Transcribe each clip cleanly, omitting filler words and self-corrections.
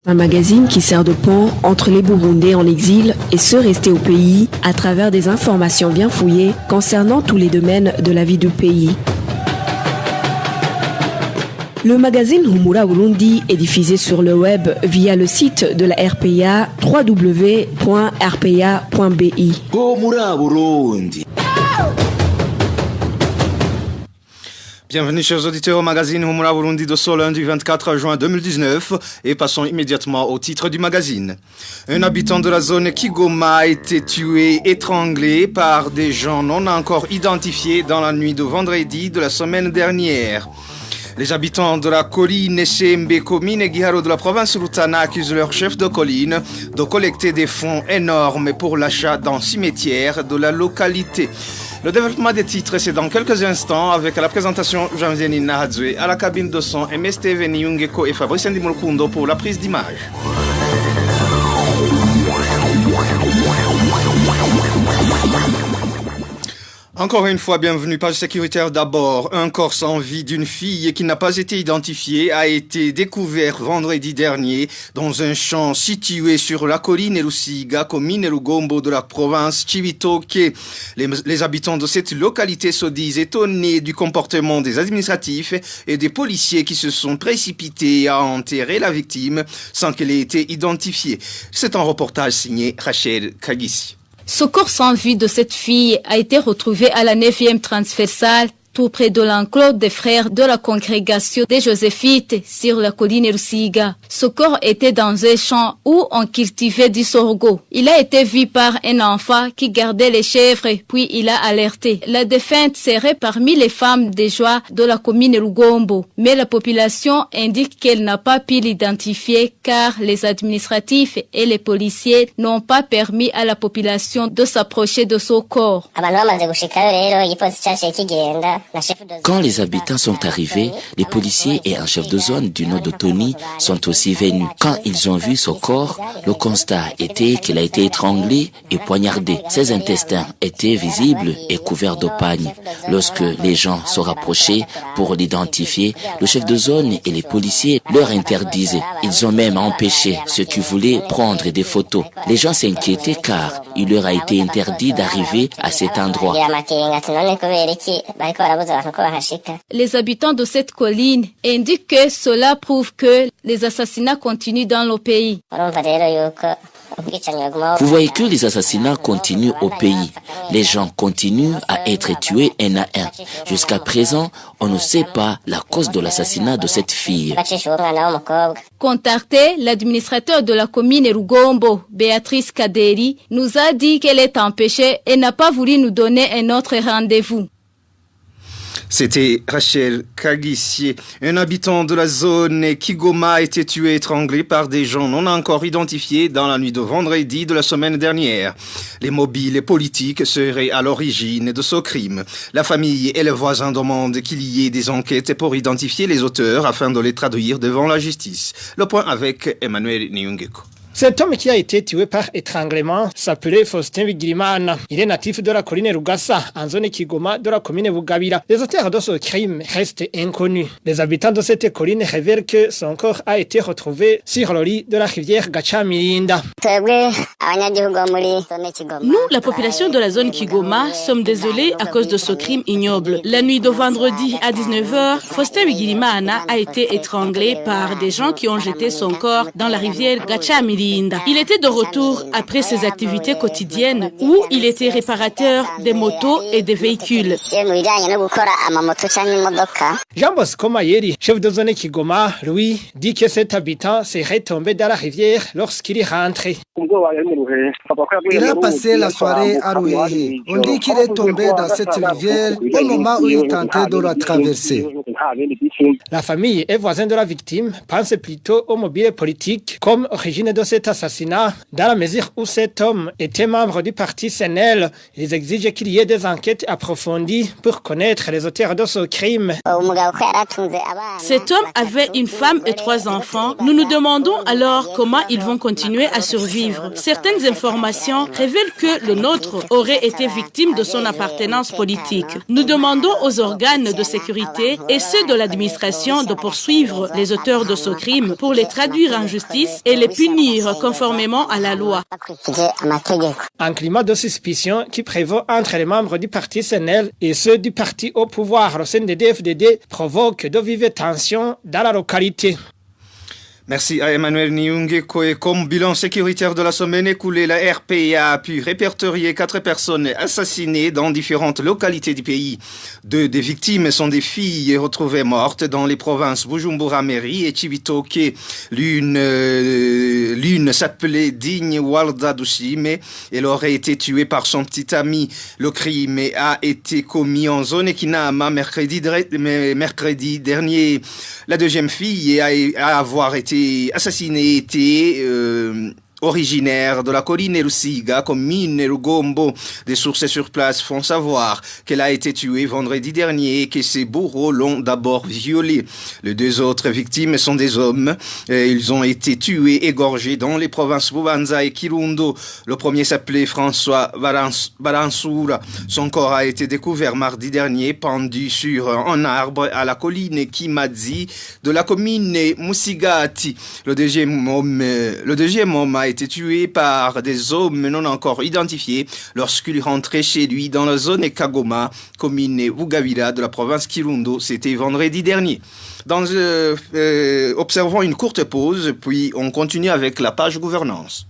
Un magazine qui sert de pont entre les Burundais en exil et ceux restés au pays à travers des informations bien fouillées concernant tous les domaines de la vie du pays. Le magazine Humura Burundi est diffusé sur le web via le site de la RPA www.rpa.bi. Humura Burundi. Bienvenue chers auditeurs au magazine Humura Burundi de ce lundi 24 juin 2019 et passons immédiatement au titre du magazine. Un habitant de la zone Kigoma a été tué, étranglé par des gens non encore identifiés dans la nuit de vendredi de la semaine dernière. Les habitants de la colline Shembe, commune et Giharo de la province Rutana accusent leur chef de colline de collecter des fonds énormes pour l'achat d'un cimetière de la localité. Le développement des titres, c'est dans quelques instants avec la présentation Jean-Vianney Nahadzwe à la cabine de son MSTV Nyungeko et Fabrice Ndimulukundo pour la prise d'image. Encore une fois, bienvenue. Page sécuritaire d'abord. Un corps sans vie d'une fille qui n'a pas été identifiée a été découvert vendredi dernier dans un champ situé sur la colline Erusiga, commune Erugombo de la province Chibitoke. Les habitants de cette localité se disent étonnés du comportement des administratifs et des policiers qui se sont précipités à enterrer la victime sans qu'elle ait été identifiée. C'est un reportage signé Rachel Kagissi. Ce corps sans vie de cette fille a été retrouvé à la 9e transversale, tout près de l'enclos des frères de la congrégation des Joséphites sur la colline Rusiga. Ce corps était dans un champ où on cultivait du sorgho. Il a été vu par un enfant qui gardait les chèvres, puis il a alerté. La défunte serait parmi les femmes des joies de la commune Rugombo, mais la population indique qu'elle n'a pas pu l'identifier car les administratifs et les policiers n'ont pas permis à la population de s'approcher de ce corps. Quand les habitants sont arrivés, les policiers et un chef de zone du nom de Tony sont aussi venus. Quand ils ont vu ce corps, le constat était qu'il a été étranglé et poignardé. Ses intestins étaient visibles et couverts de pagne. Lorsque les gens se rapprochaient pour l'identifier, le chef de zone et les policiers leur interdisaient. Ils ont même empêché ceux qui voulaient prendre des photos. Les gens s'inquiétaient car il leur a été interdit d'arriver à cet endroit. Les habitants de cette colline indiquent que cela prouve que les assassinats continuent dans le pays. Vous voyez que les assassinats continuent au pays. Les gens continuent à être tués un à un. Jusqu'à présent, on ne sait pas la cause de l'assassinat de cette fille. Contacté, l'administrateur de la commune Rugombo, Béatrice Kaderi, nous a dit qu'elle est empêchée et n'a pas voulu nous donner un autre rendez-vous. C'était Rachel Kagissier. Un habitant de la zone Kigoma a été tué étranglé par des gens non encore identifiés dans la nuit de vendredi de la semaine dernière. Les mobiles politiques seraient à l'origine de ce crime. La famille et les voisins demandent qu'il y ait des enquêtes pour identifier les auteurs afin de les traduire devant la justice. Le point avec Emmanuel Nyungeko. Cet homme qui a été tué par étranglement s'appelait Faustin Bigirimana. Il est natif de la colline Rugassa, en zone Kigoma de la commune Bugabira. Les auteurs de ce crime restent inconnus. Les habitants de cette colline révèlent que son corps a été retrouvé sur le lit de la rivière Gachamirinda. Nous, la population de la zone Kigoma, sommes désolés à cause de ce crime ignoble. La nuit de vendredi à 19h, Faustin Bigirimana a été étranglé par des gens qui ont jeté son corps dans la rivière Gachamirinda. Il était de retour après ses activités quotidiennes où il était réparateur des motos et des véhicules. Jean Bosco Mayeri, chef de zone Kigoma, lui, dit que cet habitant serait tombé dans la rivière lorsqu'il est rentré. Il a passé la soirée à Rouéhi. On dit qu'il est tombé dans cette rivière au moment où il tentait de la traverser. La famille et voisins de la victime pensent plutôt au mobile politique comme origine de cette cet assassinat dans la mesure où cet homme était membre du parti CNL. Ils exigent qu'il y ait des enquêtes approfondies pour connaître les auteurs de ce crime. Cet homme avait une femme et 3 enfants. Nous nous demandons alors comment ils vont continuer à survivre. Certaines informations révèlent que le nôtre aurait été victime de son appartenance politique. Nous demandons aux organes de sécurité et ceux de l'administration de poursuivre les auteurs de ce crime pour les traduire en justice et les punir conformément à la loi. Un climat de suspicion qui prévaut entre les membres du parti CNL et ceux du parti au pouvoir, le CNDD-FDD, provoque de vives tensions dans la localité. Merci à Emmanuel Niungeko. Et comme bilan sécuritaire de la semaine écoulée, la RPA a pu répertorier 4 personnes assassinées dans différentes localités du pays. 2 des victimes sont des filles retrouvées mortes dans les provinces Bujumbura Mairie et Cibitoke. L'une s'appelait Digne Walda Dushime. Elle aurait été tuée par son petit ami. Le crime a été commis en zone Ekinama mercredi dernier. La deuxième fille à avoir été assassinée était originaire de la colline Rusiga, commune Rugombo. Des sources sur place font savoir qu'elle a été tuée vendredi dernier et que ses bourreaux l'ont d'abord violée. Les 2 autres victimes sont des hommes. Ils ont été tués, égorgés dans les provinces Bubanza et Kirundo. Le premier s'appelait François Baransoura. Son corps a été découvert mardi dernier, pendu sur un arbre à la colline Kimadzi de la commune Musigati. Le deuxième homme a été tué par des hommes non encore identifiés lorsqu'il rentrait chez lui dans la zone Kagoma, commune Bugavira de la province Kirundo. C'était vendredi dernier. Observons une courte pause, puis on continue avec la page gouvernance.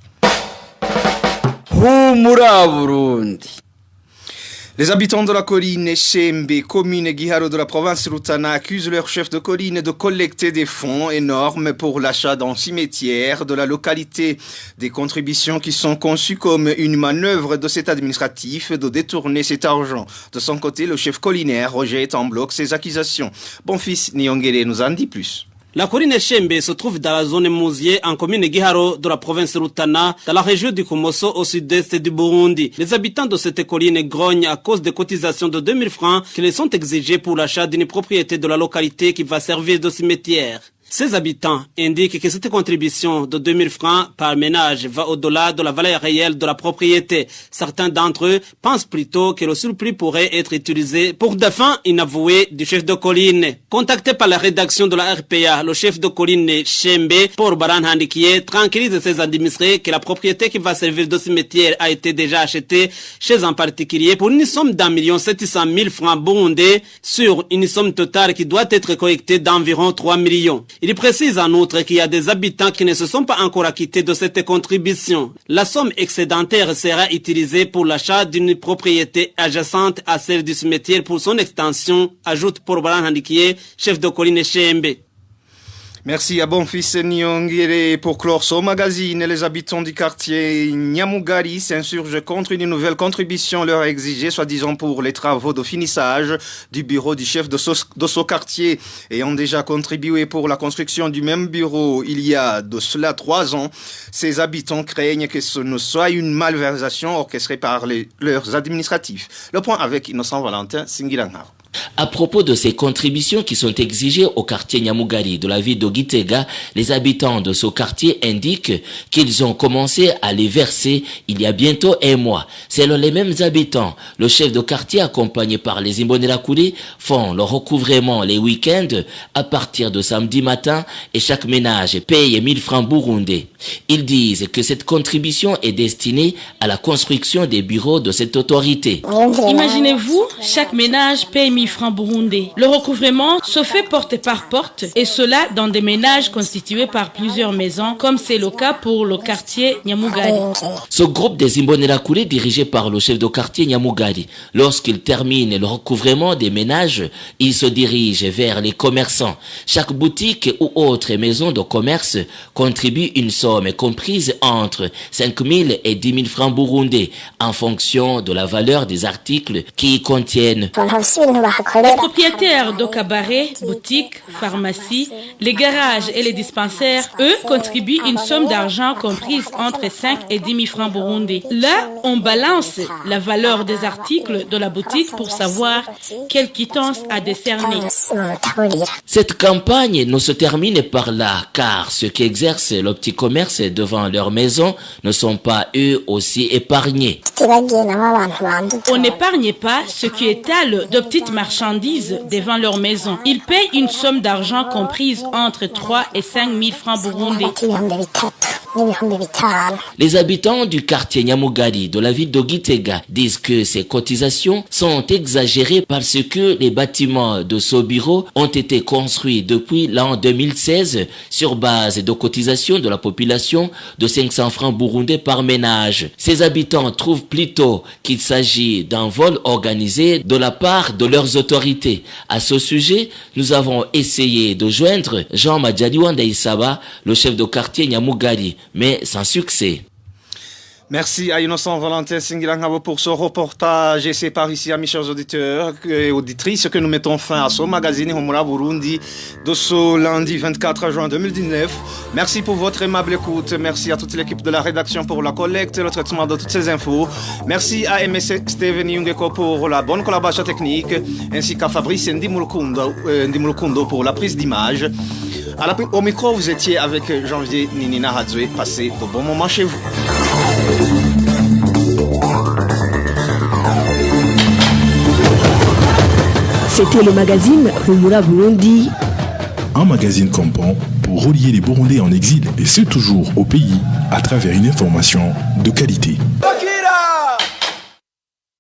Les habitants de la colline Shembe, commune Giharo de la province Rutana, accusent leur chef de colline de collecter des fonds énormes pour l'achat d'un cimetière de la localité. Des contributions qui sont conçues comme une manœuvre de cet administratif de détourner cet argent. De son côté, le chef collinaire rejette en bloc ces accusations. Bonfils Nyongere nous en dit plus. La colline Shembe se trouve dans la zone Mouzier, en commune Giharo de la province Rutana, dans la région du Komoso au sud-est du Burundi. Les habitants de cette colline grognent à cause des cotisations de 2000 francs qui les sont exigées pour l'achat d'une propriété de la localité qui va servir de cimetière. Ces habitants indiquent que cette contribution de 2000 francs par ménage va au-delà de la valeur réelle de la propriété. Certains d'entre eux pensent plutôt que le surplus pourrait être utilisé pour des fins inavouées du chef de colline. Contacté par la rédaction de la RPA, le chef de colline Shembe, Paul Baran Handikie, tranquillise ses administrés que la propriété qui va servir de cimetière a été déjà achetée chez un particulier pour une somme d'1 700 000 francs burundais sur une somme totale qui doit être collectée d'environ 3 millions. Il précise en outre qu'il y a des habitants qui ne se sont pas encore acquittés de cette contribution. La somme excédentaire sera utilisée pour l'achat d'une propriété adjacente à celle du cimetière pour son extension, ajoute Paul Baran Handikie, chef de colline Shembe. Merci à Bonfils Nyongere. Pour clore ce magazine, les habitants du quartier Nyamugari s'insurgent contre une nouvelle contribution leur exigée, soi-disant pour les travaux de finissage du bureau du chef de ce quartier. Ayant déjà contribué pour la construction du même bureau il y a de cela 3 ans, ces habitants craignent que ce ne soit une malversation orchestrée par leurs administratifs. Le point avec Innocent Valentin Singilangaro. À propos de ces contributions qui sont exigées au quartier Nyamugari de la ville de Gitega, les habitants de ce quartier indiquent qu'ils ont commencé à les verser il y a bientôt 1 mois. Selon les mêmes habitants, le chef de quartier accompagné par les Imbonerakure font le recouvrement les week-ends à partir de samedi matin et chaque ménage paye 1000 francs burundais. Ils disent que cette contribution est destinée à la construction des bureaux de cette autorité. Imaginez-vous, chaque ménage paye 1000 francs burundais. Le recouvrement se fait porte par porte et cela dans des ménages constitués par plusieurs maisons comme c'est le cas pour le quartier Nyamugari. Ce groupe des Imbonerakure dirigé par le chef de quartier Nyamugari, lorsqu'il termine le recouvrement des ménages, il se dirige vers les commerçants. Chaque boutique ou autre maison de commerce contribue une somme comprise entre 5 000 et 10 000 francs burundais en fonction de la valeur des articles qui y contiennent. Les propriétaires de cabarets, boutiques, pharmacies, les garages et les dispensaires, eux, contribuent une somme d'argent comprise entre 5 et 10 000 francs burundais. Là, on balance la valeur des articles de la boutique pour savoir quelle quittance à décerner. Cette campagne ne se termine par là, car ceux qui exercent le petit commerce devant leur maison ne sont pas eux aussi épargnés. On n'épargne pas ceux qui étalent de petites marchandises devant leur maison. Ils payent une somme d'argent comprise entre 3 et 5 000 francs burundais. Les habitants du quartier Nyamugari de la ville de Gitega disent que ces cotisations sont exagérées parce que les bâtiments de Sobiro ont été construits depuis l'an 2016 sur base de cotisations de la population de 500 francs burundais par ménage. Ces habitants trouvent plutôt qu'il s'agit d'un vol organisé de la part de leurs autorités. À ce sujet, nous avons essayé de joindre Jean Madjaliwanda Isaba, le chef de quartier Nyamugari, mais sans succès. Merci à Innocent Valentin Singilangabo pour ce reportage. Et c'est par ici, amis chers auditeurs et auditrices, que nous mettons fin à ce magazine Humura Burundi de ce lundi 24 juin 2019. Merci pour votre aimable écoute. Merci à toute l'équipe de la rédaction pour la collecte et le traitement de toutes ces infos. Merci à MS Steven Yungeko pour la bonne collaboration technique, ainsi qu'à Fabrice Ndimulukundo pour la prise d'image. Au micro, vous étiez avec Janvier Ninina Hadzoué. Passez de bons moments chez vous. C'était le magazine Humura Burundi. Un magazine comprend pour relier les Burundais en exil et ceux toujours au pays à travers une information de qualité.